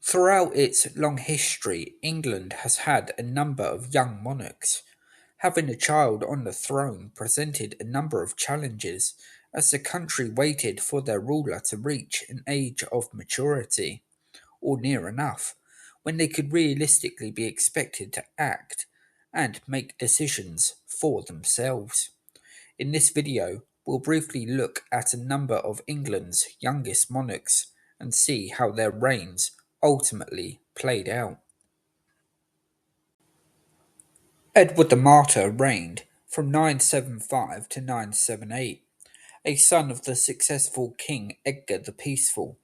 Throughout its long history, England has had a number of young monarchs. Having a child on the throne presented a number of challenges as the country waited for their ruler to reach an age of maturity, or near enough, when they could realistically be expected to act and make decisions for themselves. In this video, we'll briefly look at a number of England's youngest monarchs and see how their reigns ultimately played out. Edward the Martyr reigned from 975 to 978, a son of the successful King Edgar the Peaceful.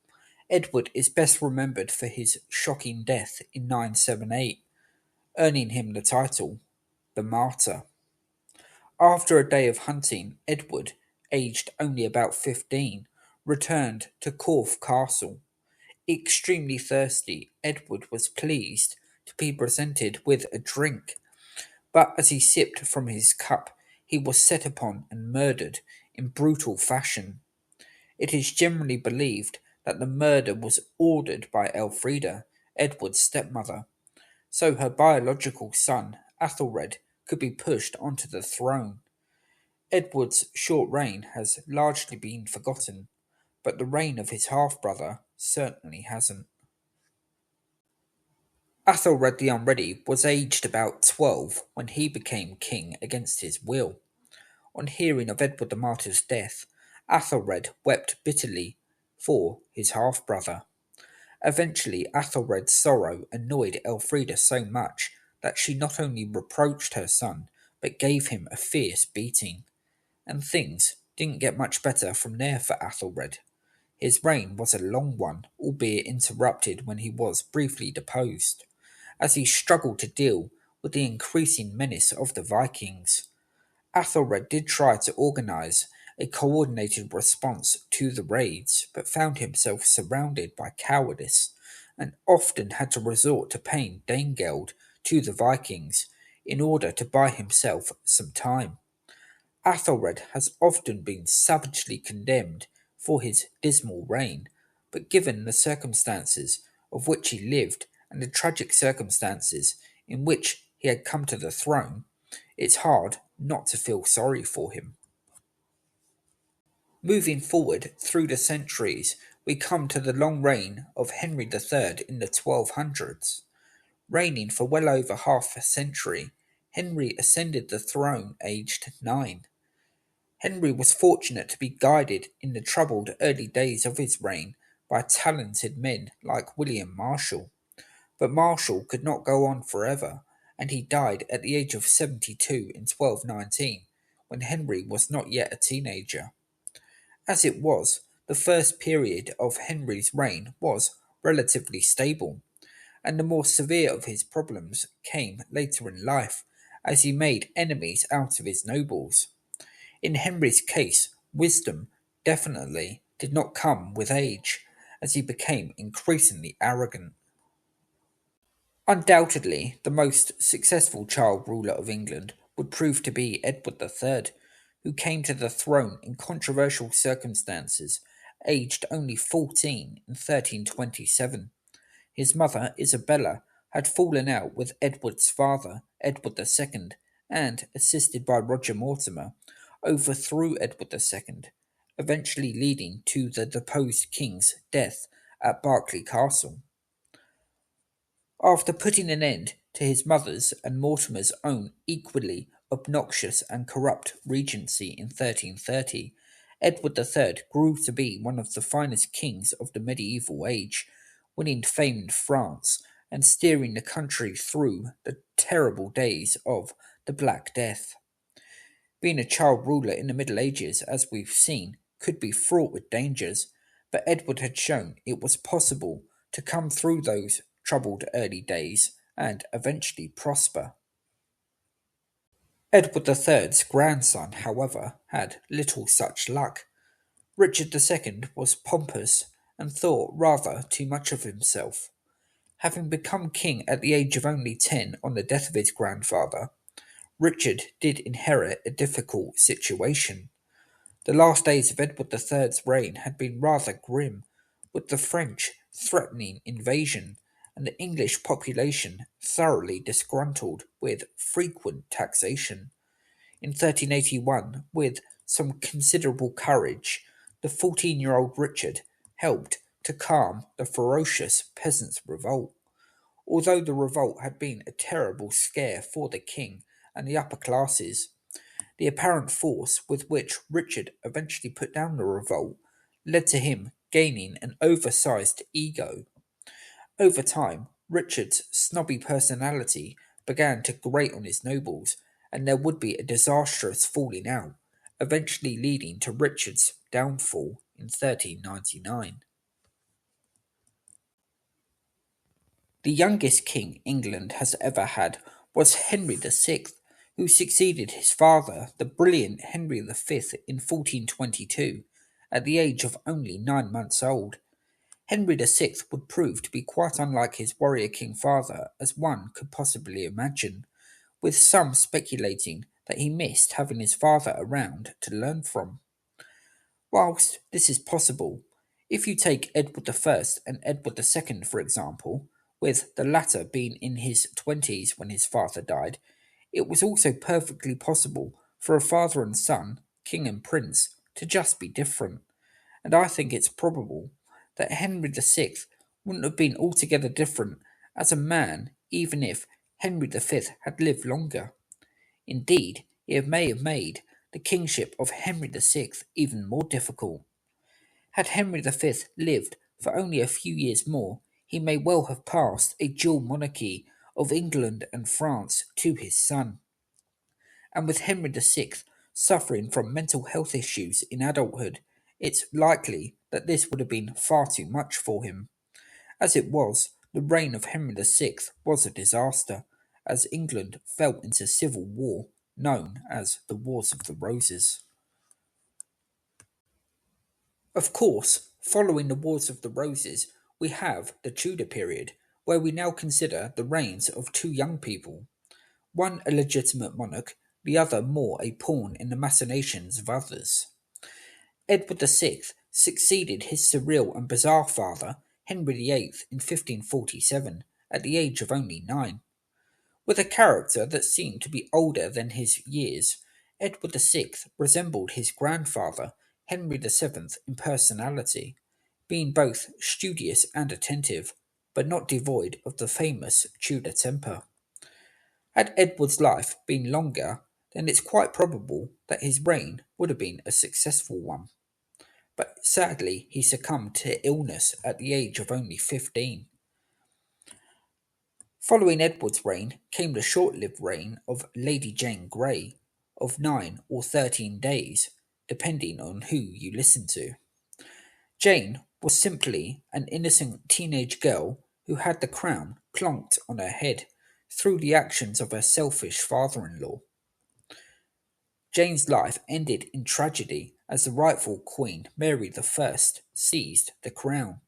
Edward is best remembered for his shocking death in 978, earning him the title the Martyr. After a day of hunting, Edward, aged only about 15, returned to Corfe Castle. Extremely thirsty, Edward was pleased to be presented with a drink, but as he sipped from his cup, he was set upon and murdered in brutal fashion. It is generally believed that the murder was ordered by Elfrida, Edward's stepmother, so her biological son, Athelred, could be pushed onto the throne. Edward's short reign has largely been forgotten, but the reign of his half brother certainly hasn't. Athelred the Unready was aged about 12 when he became king against his will. On hearing of Edward the Martyr's death, Athelred wept bitterly for his half brother. Eventually, Athelred's sorrow annoyed Elfrida so much that she not only reproached her son, but gave him a fierce beating. And things didn't get much better from there for Athelred. His reign was a long one, albeit interrupted when he was briefly deposed, as he struggled to deal with the increasing menace of the Vikings. Athelred did try to organise a coordinated response to the raids, but found himself surrounded by cowardice, and often had to resort to paying Danegeld to the Vikings in order to buy himself some time. Athelred has often been savagely condemned for his dismal reign, but given the circumstances of which he lived and the tragic circumstances in which he had come to the throne, it's hard not to feel sorry for him. Moving forward through the centuries, we come to the long reign of Henry III in the 1200s. Reigning for well over half a century, Henry ascended the throne aged 9. Henry was fortunate to be guided in the troubled early days of his reign by talented men like William Marshall. But Marshall could not go on forever, and he died at the age of 72 in 1219, when Henry was not yet a teenager. As it was, the first period of Henry's reign was relatively stable, and the more severe of his problems came later in life, as he made enemies out of his nobles. In Henry's case, wisdom definitely did not come with age, as he became increasingly arrogant. Undoubtedly, the most successful child ruler of England would prove to be Edward III, who came to the throne in controversial circumstances, aged only 14 in 1327. His mother, Isabella, had fallen out with Edward's father, Edward II, and, assisted by Roger Mortimer, overthrew Edward II, eventually leading to the deposed king's death at Berkeley Castle. After putting an end to his mother's and Mortimer's own equally obnoxious and corrupt regency in 1330, Edward III grew to be one of the finest kings of the medieval age, winning fame in France and steering the country through the terrible days of the Black Death. Being a child ruler in the Middle Ages, as we've seen, could be fraught with dangers, but Edward had shown it was possible to come through those troubled early days and eventually prosper. Edward III's grandson, however, had little such luck. Richard II was pompous and thought rather too much of himself. Having become king at the age of only 10 on the death of his grandfather, Richard did inherit a difficult situation. The last days of Edward III's reign had been rather grim, with the French threatening invasion and the English population thoroughly disgruntled with frequent taxation. In 1381, with some considerable courage, the 14-year-old Richard helped to calm the ferocious peasants' revolt. Although the revolt had been a terrible scare for the king and the upper classes, the apparent force with which Richard eventually put down the revolt led to him gaining an oversized ego. Over time, Richard's snobby personality began to grate on his nobles, and there would be a disastrous falling out, eventually leading to Richard's downfall in 1399. The youngest king England has ever had was Henry VI, who succeeded his father, the brilliant Henry V, in 1422, at the age of only 9 months old. Henry VI would prove to be quite unlike his warrior king father, as one could possibly imagine, with some speculating that he missed having his father around to learn from. Whilst this is possible, if you take Edward I and Edward II, for example, with the latter being in his 20s when his father died, it was also perfectly possible for a father and son, king and prince, to just be different, and I think it's probable that Henry VI wouldn't have been altogether different as a man even if Henry V had lived longer. Indeed, it may have made the kingship of Henry VI even more difficult. Had Henry V lived for only a few years more, he may well have passed a dual monarchy of England and France to his son. And with Henry VI suffering from mental health issues in adulthood, it's likely that this would have been far too much for him. As it was, the reign of Henry VI was a disaster, as England fell into civil war known as the Wars of the Roses. Of course, following the Wars of the Roses, we have the Tudor period, where we now consider the reigns of two young people, one a legitimate monarch, the other more a pawn in the machinations of others. Edward VI succeeded his surreal and bizarre father, Henry VIII, in 1547, at the age of only 9. With a character that seemed to be older than his years, Edward VI resembled his grandfather, Henry VII, in personality, being both studious and attentive, but not devoid of the famous Tudor temper. Had Edward's life been longer, then it's quite probable that his reign would have been a successful one. But sadly, he succumbed to illness at the age of only 15. Following Edward's reign came the short lived reign of Lady Jane Grey, of 9 or 13 days, depending on who you listen to. Jane was simply an innocent teenage girl who had the crown plonked on her head through the actions of her selfish father in law. Jane's life ended in tragedy as the rightful Queen Mary I seized the crown,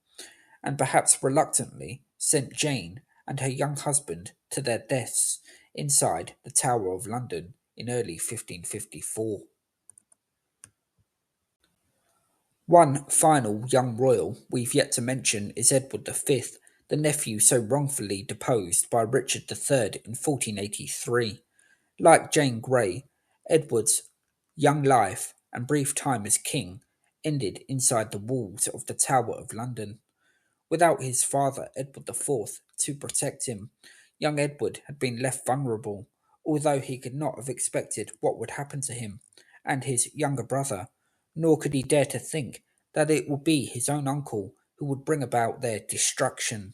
and perhaps reluctantly sent Jane and her young husband to their deaths inside the Tower of London in early 1554. One final young royal we've yet to mention is Edward V, the nephew so wrongfully deposed by Richard III in 1483. Like Jane Grey, Edward's young life and brief time as king ended inside the walls of the Tower of London. Without his father, Edward IV, to protect him, young Edward had been left vulnerable, although he could not have expected what would happen to him and his younger brother, nor could he dare to think that it would be his own uncle who would bring about their destruction.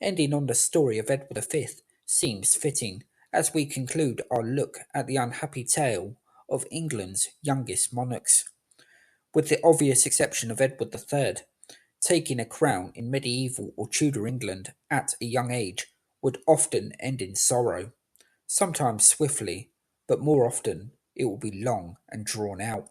Ending on the story of Edward V seems fitting as we conclude our look at the unhappy tale of England's youngest monarchs. With the obvious exception of Edward III, taking a crown in medieval or Tudor England at a young age would often end in sorrow, sometimes swiftly, but more often it will be long and drawn out.